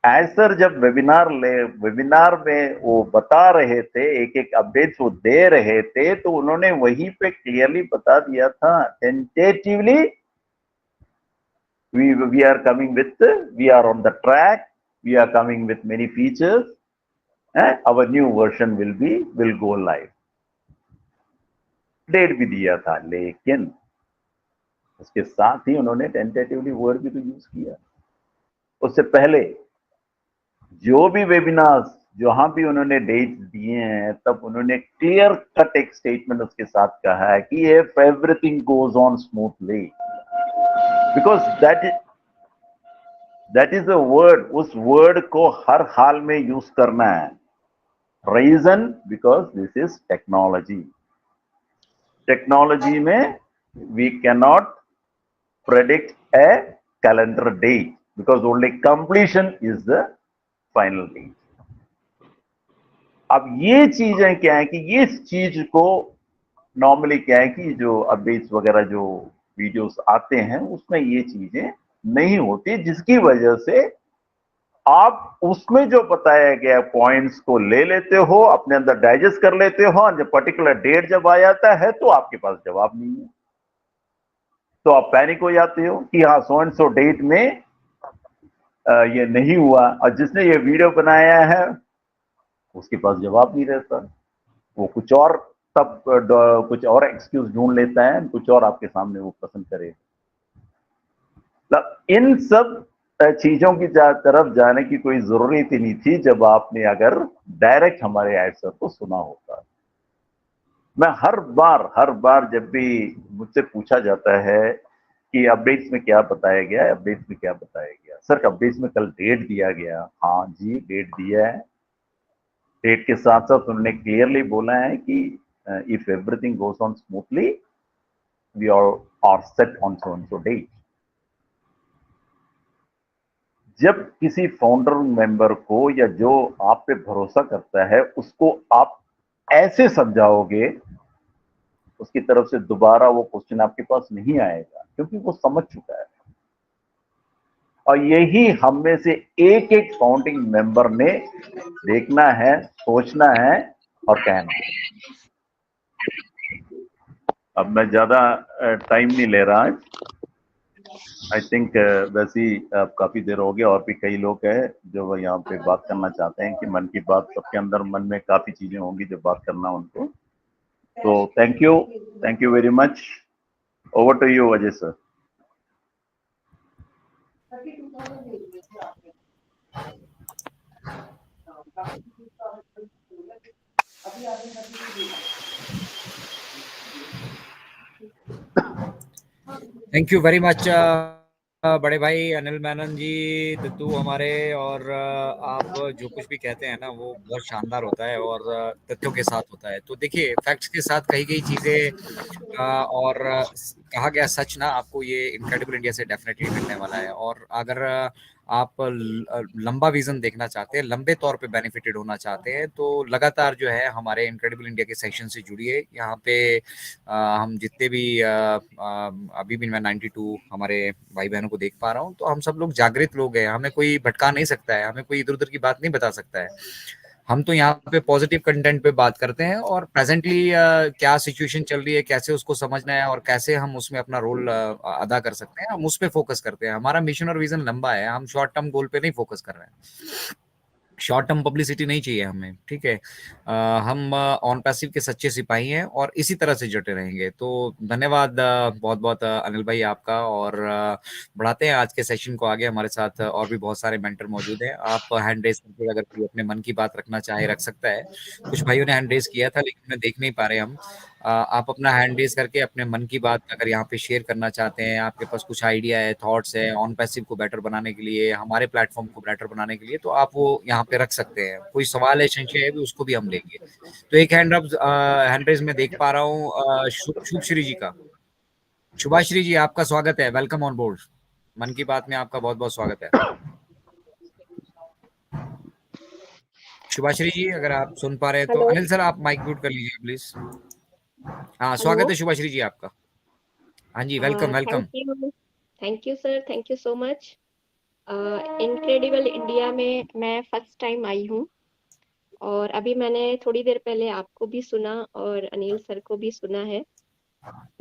Sir जब webinar में वो बता रहे थे, एक एक अपडेट्स वो दे रहे थे, तो उन्होंने वहीं पे क्लियरली बता दिया था, tentatively we are coming with, we are on the track, we are coming with many features, and our new version will go live. Date भी दिया था, लेकिन उसके साथ ही उन्होंने टेंटेटिवली वर्ड भी तो यूज किया। उससे पहले जो भी वेबिनार्स जहां भी उन्होंने डेट दिए हैं, तब उन्होंने क्लियर कट एक स्टेटमेंट उसके साथ कहा है कि if everything goes on smoothly, because that is a word, उस वर्ड को हर हाल में यूज करना है। Reason because this is technology. Technology में we can not predict a calendar date because only completion is the final date. अब ये चीजें क्या है कि ये चीज को नॉर्मली क्या है कि जो अपडेट्स वगैरह जो वीडियोस आते हैं उसमें ये चीजें नहीं होती, जिसकी वजह से आप उसमें जो बताया गया पॉइंट्स को ले लेते हो, अपने अंदर डाइजेस्ट कर लेते हो, जब पर्टिकुलर डेट जब आ जाता है तो आपके पास जवाब नहीं है, तो आप पैनिक हो जाते हो कि हाँ सो एंड सो डेट में ये नहीं हुआ, और जिसने ये वीडियो बनाया है उसके पास जवाब नहीं रहता, वो कुछ और तब कुछ और एक्सक्यूज ढूंढ लेता है, कुछ और आपके सामने वो पसंद करे। इन सब चीजों की तरफ जाने की कोई जरूरत ही नहीं थी जब आपने अगर डायरेक्ट हमारे आंसर को सुना होता। मैं हर बार जब भी मुझसे पूछा जाता है कि अपडेट्स में क्या बताया गया है, अपडेट्स में क्या बताया गया, सर अपडेट्स में कल डेट दिया गया, हाँ जी डेट दिया है। डेट के साथ साथ उन्होंने क्लियरली बोला है कि if everything goes on smoothly we are set on so and so date. जब किसी फाउंडर मेंबर को या जो आप पे भरोसा करता है उसको आप ऐसे समझाओगे, उसकी तरफ से दोबारा वो क्वेश्चन आपके पास नहीं आएगा, क्योंकि वो समझ चुका है। और यही हम में से एक एक फाउंडिंग मेंबर ने देखना है, सोचना है और कहना है। अब मैं ज्यादा टाइम नहीं ले रहा आज, आई थिंक वैसे ही काफी देर हो गया, और भी कई लोग हैं जो यहाँ पे बात करना चाहते हैं कि मन की बात, सबके अंदर मन में काफी चीजें होंगी जो बात करना उनको। तो thank you very much. Over to you Ajay sir. Thank you very much बड़े भाई अनिल मेनन जी, दत्तू हमारे, और आप जो कुछ भी कहते हैं ना वो बहुत शानदार होता है और तथ्यों के साथ होता है। तो देखिए फैक्ट्स के साथ कही गई चीजें और कहा गया सच ना आपको ये इनक्रेडिबल इंडिया से डेफिनेटली मिलने वाला है। और अगर आप लंबा विजन देखना चाहते हैं, लंबे तौर पे बेनिफिटेड होना चाहते हैं, तो लगातार जो है हमारे इनक्रेडिबल इंडिया के सेक्शन से जुड़िए। यहाँ पे हम जितने भी अभी भी मैं 92 हमारे भाई बहनों को देख पा रहा हूँ, तो हम सब लोग जागृत लोग हैं, हमें कोई भटका नहीं सकता है, हमें कोई इधर उधर की बात नहीं बता सकता है। हम तो यहाँ पे पॉजिटिव कंटेंट पे बात करते हैं और प्रेजेंटली क्या सिचुएशन चल रही है, कैसे उसको समझना है और कैसे हम उसमें अपना रोल अदा कर सकते हैं, हम उस पे फोकस करते हैं। हमारा मिशन और विजन लंबा है, हम शॉर्ट टर्म गोल पे नहीं फोकस कर रहे हैं, शॉर्ट टर्म पब्लिसिटी नहीं चाहिए हमें, ठीक है। हम ऑन पैसिव के सच्चे सिपाही हैं और इसी तरह से जुटे रहेंगे। तो धन्यवाद बहुत बहुत अनिल भाई आपका, और बढ़ाते हैं आज के सेशन को आगे। हमारे साथ और भी बहुत सारे मेंटर मौजूद हैं। आप हैंड रेस करके अगर कोई अपने मन की बात रखना चाहे रख सकता है। कुछ भाइयों ने हैंड रेस किया था लेकिन मैं देख नहीं पा रहे हम। आप अपना हैंड रेस करके अपने मन की बात अगर यहाँ पे शेयर करना चाहते हैं, आपके पास कुछ आइडिया है, थॉट्स है ऑन पैसिव को बेटर बनाने के लिए, हमारे प्लेटफॉर्म को बेटर बनाने के लिए, तो आप वो यहाँ पे रख सकते हैं। कोई सवाल है, संशय है भी, उसको भी हम लेंगे। तो एक हैंड रेज में देख पा रहा हूँ शुभश्री जी का। शुभाश्री जी आपका स्वागत है, वेलकम ऑन बोर्ड। मन की बात में आपका बहुत बहुत स्वागत है। शुभाश्री जी अगर आप सुन पा रहे हैं तो अनिल सर आप माइक म्यूट कर लीजिए प्लीज। हाँ स्वागत है शुभाश्री जी आपका। हाँ जी welcome welcome. Thank you sir, thank you so much. Incredible India में मैं फर्स्ट टाइम आई हूँ, और अभी मैंने थोड़ी देर पहले आपको भी सुना और अनिल सर को भी सुना है।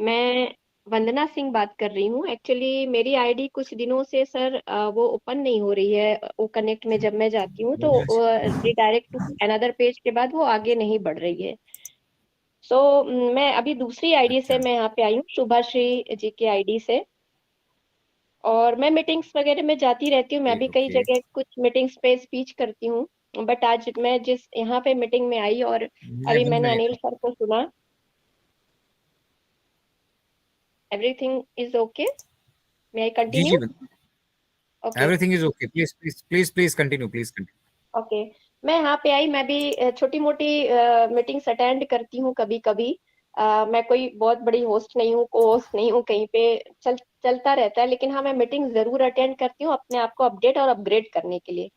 मैं वंदना सिंह बात कर रही हूँ। एक्चुअली मेरी आईडी कुछ दिनों से सर वो ओपन नहीं हो रही है। वो कनेक्ट में जब मैं जाती हूँ तो रिडायरेक्ट टू अनदर पेज के बाद वो आगे नहीं बढ़ रही है। सो मैं अभी दूसरी आईडी से मैं यहाँ पे आई हूँ, शुभाश्री जी की आईडी से। और मैं मीटिंग्स वगैरह में जाती रहती हूँ, मैं भी कई ओके। जगह कुछ मीटिंग्स पे स्पीच करती हूँ। बट आज मैं जिस यहाँ पे मीटिंग में आई और अभी मैं मैंने अनिल सर को सुना। Everything is okay, may I जी जी, continue? Okay. Everything is okay, please please please please continue, please continue. Okay. मैं यहाँ पे आई, मैं भी छोटी मोटी मीटिंग्स अटेंड करती हूँ कभी कभी। मैं कोई बहुत बड़ी होस्ट नहीं हूँ, को होस्ट नहीं हूँ, कहीं पे चलता रहता है। लेकिन हाँ, मैं मीटिंग जरूर अटेंड करती हूँ अपने आप को अपडेट और अपग्रेड करने के लिए।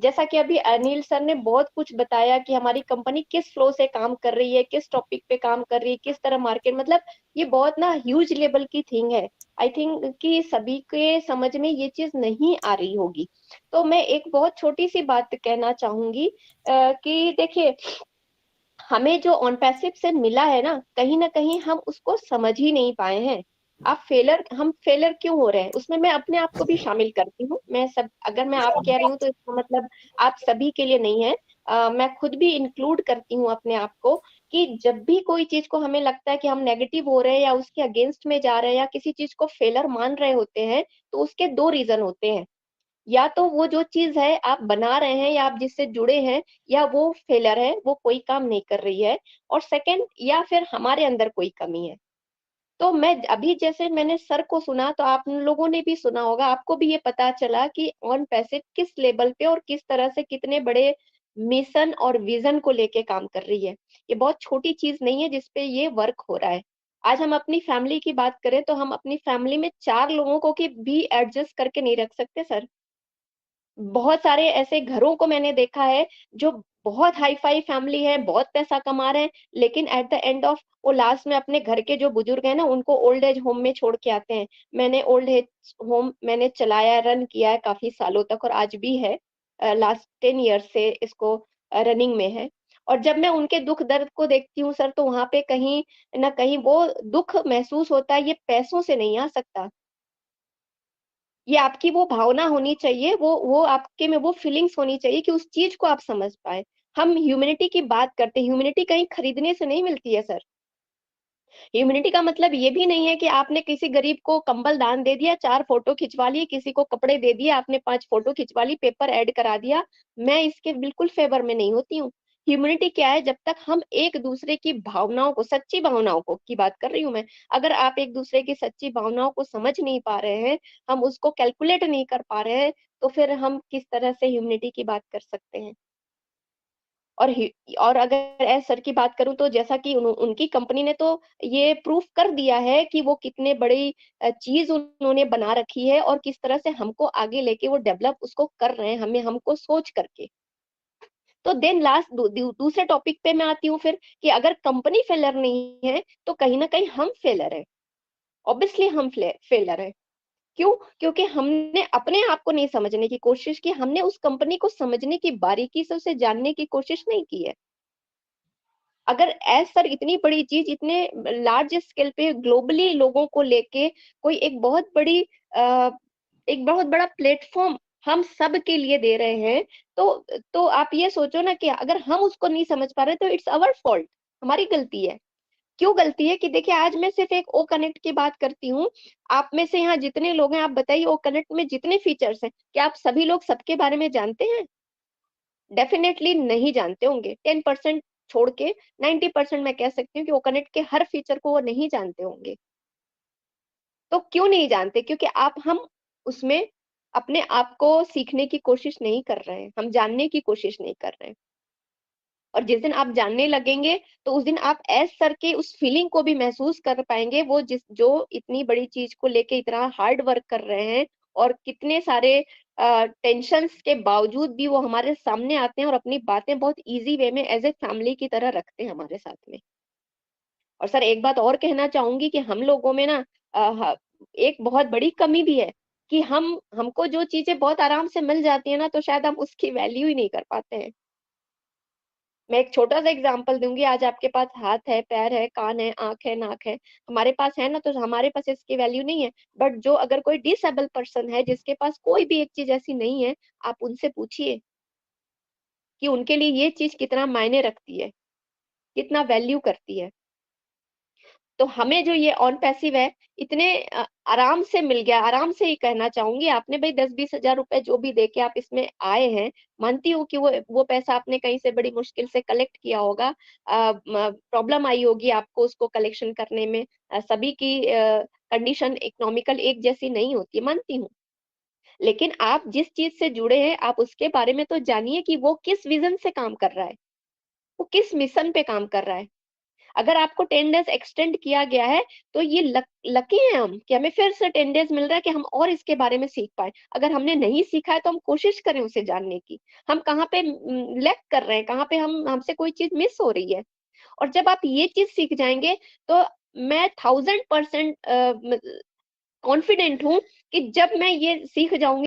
जैसा कि अभी अनिल सर ने बहुत कुछ बताया कि हमारी कंपनी किस फ्लो से काम कर रही है, किस टॉपिक पे काम कर रही है, किस तरह मार्केट, मतलब ये बहुत ना ह्यूज लेवल की थिंग है। आई थिंक कि सभी के समझ में ये चीज नहीं आ रही होगी। तो मैं एक बहुत छोटी सी बात कहना चाहूंगी कि देखिए, हमें जो ऑन पैसिव से मिला है ना कहीं हम उसको समझ ही नहीं पाए हैं। हम फेलर क्यों हो रहे हैं उसमें मैं अपने आप को भी शामिल करती हूँ। मैं सब, अगर मैं आप कह रही हूँ तो इसका मतलब आप सभी के लिए नहीं है। मैं खुद भी इंक्लूड करती हूँ अपने आप को, कि जब भी कोई चीज को हमें लगता है कि हम नेगेटिव हो रहे हैं या उसके अगेंस्ट में जा रहे हैं या किसी चीज को फेलर मान रहे होते हैं, तो उसके दो रीजन होते हैं। या तो वो जो चीज है आप बना रहे हैं या आप जिससे जुड़े हैं, या वो फेलर है, वो कोई काम नहीं कर रही है। और सेकंड, या फिर हमारे अंदर कोई कमी है। तो मैं अभी जैसे मैंने सर को सुना तो आप लोगों ने भी सुना होगा, आपको भी ये पता चला कि ऑन पैसिव किस लेवल पे और किस तरह से कितने बड़े मिशन और विजन को लेके काम कर रही है। ये बहुत छोटी चीज नहीं है जिसपे ये वर्क हो रहा है। आज हम अपनी फैमिली की बात करें तो हम अपनी फैमिली में 4 लोगों को की भी एडजस्ट करके नहीं रख सकते सर। बहुत सारे ऐसे घरों को मैंने देखा है जो बहुत हाई फाई फैमिली है, बहुत पैसा कमा रहे हैं, लेकिन एट द एंड ऑफ वो लास्ट में अपने घर के जो बुजुर्ग हैं ना उनको ओल्ड एज होम में छोड़ के आते हैं। मैंने ओल्ड एज होम मैंने चलाया, रन किया है काफी सालों तक और आज भी है। लास्ट 10 ईयर्स से इसको रनिंग में है। और जब मैं उनके दुख दर्द को देखती हूँ सर, तो वहां पे कहीं ना कहीं वो दुख महसूस होता है। ये पैसों से नहीं आ सकता, ये आपकी वो भावना होनी चाहिए, वो आपके में वो फीलिंग्स होनी चाहिए कि उस चीज को आप समझ पाए। हम ह्यूमैनिटी की बात करते हैं, ह्यूमैनिटी कहीं खरीदने से नहीं मिलती है सर। ह्यूमैनिटी का मतलब ये भी नहीं है कि आपने किसी गरीब को कंबल दान दे दिया, 4 फोटो खिंचवा लिए, किसी को कपड़े दे दिए, आपने 5 फोटो खिंचवा ली, पेपर ऐड करा दिया। मैं इसके बिल्कुल फेवर में नहीं होती हूँ। ह्यूमैनिटी क्या है? जब तक हम एक दूसरे की भावनाओं को, सच्ची भावनाओं को की बात कर रही हूँ मैं, अगर आप एक दूसरे की सच्ची भावनाओं को समझ नहीं पा रहे हैं, हम उसको कैलकुलेट नहीं कर पा रहे हैं, तो फिर हम किस तरह से ह्यूमैनिटी की बात कर सकते हैं? और और अगर एज सर की बात करूं तो जैसा कि उनकी कंपनी ने तो ये प्रूफ कर दिया है कि वो कितने बड़ी चीज उन्होंने बना रखी है और किस तरह से हमको आगे लेके वो डेवलप उसको कर रहे हैं, हमें हमको सोच करके। तो देन लास्ट दूसरे टॉपिक पे मैं आती हूँ फिर, कि अगर कंपनी फेलर नहीं है तो कहीं ना कहीं हम फेलर है। ऑब्वियसली हम फेलर है। क्यों? क्योंकि हमने अपने आप को नहीं समझने की कोशिश की, हमने उस कंपनी को समझने की, बारीकी से उसे जानने की कोशिश नहीं की है। अगर एज सर इतनी बड़ी चीज, इतने लार्ज स्केल पे ग्लोबली लोगों को लेके कोई एक बहुत बड़ा प्लेटफॉर्म हम सब के लिए दे रहे हैं, तो आप ये सोचो ना कि अगर हम उसको नहीं समझ पा रहे तो इट्स अवर फॉल्ट, हमारी गलती है। क्यों गलती है? कि देखिए, आज मैं सिर्फ एक ओ कनेक्ट की बात करती हूँ। आप में से यहाँ जितने लोग हैं, आप बताइए ओ कनेक्ट में जितने फीचर्स हैं, क्या आप सभी लोग सबके बारे में जानते हैं? डेफिनेटली नहीं जानते होंगे। 10% छोड़ के 90% मैं कह सकती हूँ कि वो कनेक्ट के हर फीचर को वो नहीं जानते होंगे। तो क्यों नहीं जानते? क्योंकि हम उसमें अपने आप को सीखने की कोशिश नहीं कर रहे हैं, हम जानने की कोशिश नहीं कर रहे हैं। और जिस दिन आप जानने लगेंगे तो उस दिन आप एज सर के उस फीलिंग को भी महसूस कर पाएंगे, वो जो इतनी बड़ी चीज को लेके इतना हार्ड वर्क कर रहे हैं और कितने सारे टेंशन्स के बावजूद भी वो हमारे सामने आते हैं और अपनी बातें बहुत इजी वे में एज ए फैमिली की तरह रखते हैं हमारे साथ में। और सर एक बात और कहना चाहूंगी कि हम लोगों में ना एक बहुत बड़ी कमी भी है कि हमको जो चीज़ें बहुत आराम से मिल जाती है ना, तो शायद हम उसकी वैल्यू ही नहीं कर पाते हैं। मैं एक छोटा-सा एग्ज़ाम्पल दूँगी, आज आपके पास हाथ है, पैर है, कान है, आँख है, नाक है, हमारे पास है ना, तो हमारे पास इसकी वैल्यू नहीं है। बट जो अगर कोई डिसेबल पर्सन है, जिसके पास कोई भी एक चीज़ ऐसी नहीं है, आप उनसे पूछिए कि उनके लिए ये चीज़ कितना मायने रखती है, कितना वैल्यू करती है। तो हमें जो ये ऑन पैसिव है, इतने आराम से मिल गया, आराम से ही कहना चाहूँगी। आपने भई 10-20 हज़ार रुपए जो भी देके आप इसमें आए हैं, मानती हूँ कि वो पैसा आपने कहीं से बड़ी मुश्किल से कलेक्ट किया होगा। म प्रॉब्लम आई होगी आपको उसको कलेक्शन करने में। सभी की कंडीशन इकोनॉमिकल एक जैसी नहीं होती है, मानती हूँ। लेकिन आप जिस चीज़ से जुड़े हैं, आप उसके बारे में तो जानिए कि वो किस विज़न से काम कर रहा है, वो किस मिशन पे काम कर रहा है। अगर आपको 10 डेज़ एक्सटेंड किया गया है, तो ये लकी हैं हम कि हमें फिर से 10 डेज़ मिल रहा है कि हम और इसके बारे में सीख पाएँ। अगर हमने नहीं सीखा है, तो हम कोशिश करें उसे जानने की। हम कहाँ पे लैक कर रहे हैं, कहाँ पे हमसे कोई चीज़ मिस हो रही है। और जब आप ये चीज़ सीख जाएँगे, तो मैं 1000% कॉन्फिडेंट हूँ कि जब मैं ये सीख जाऊँगी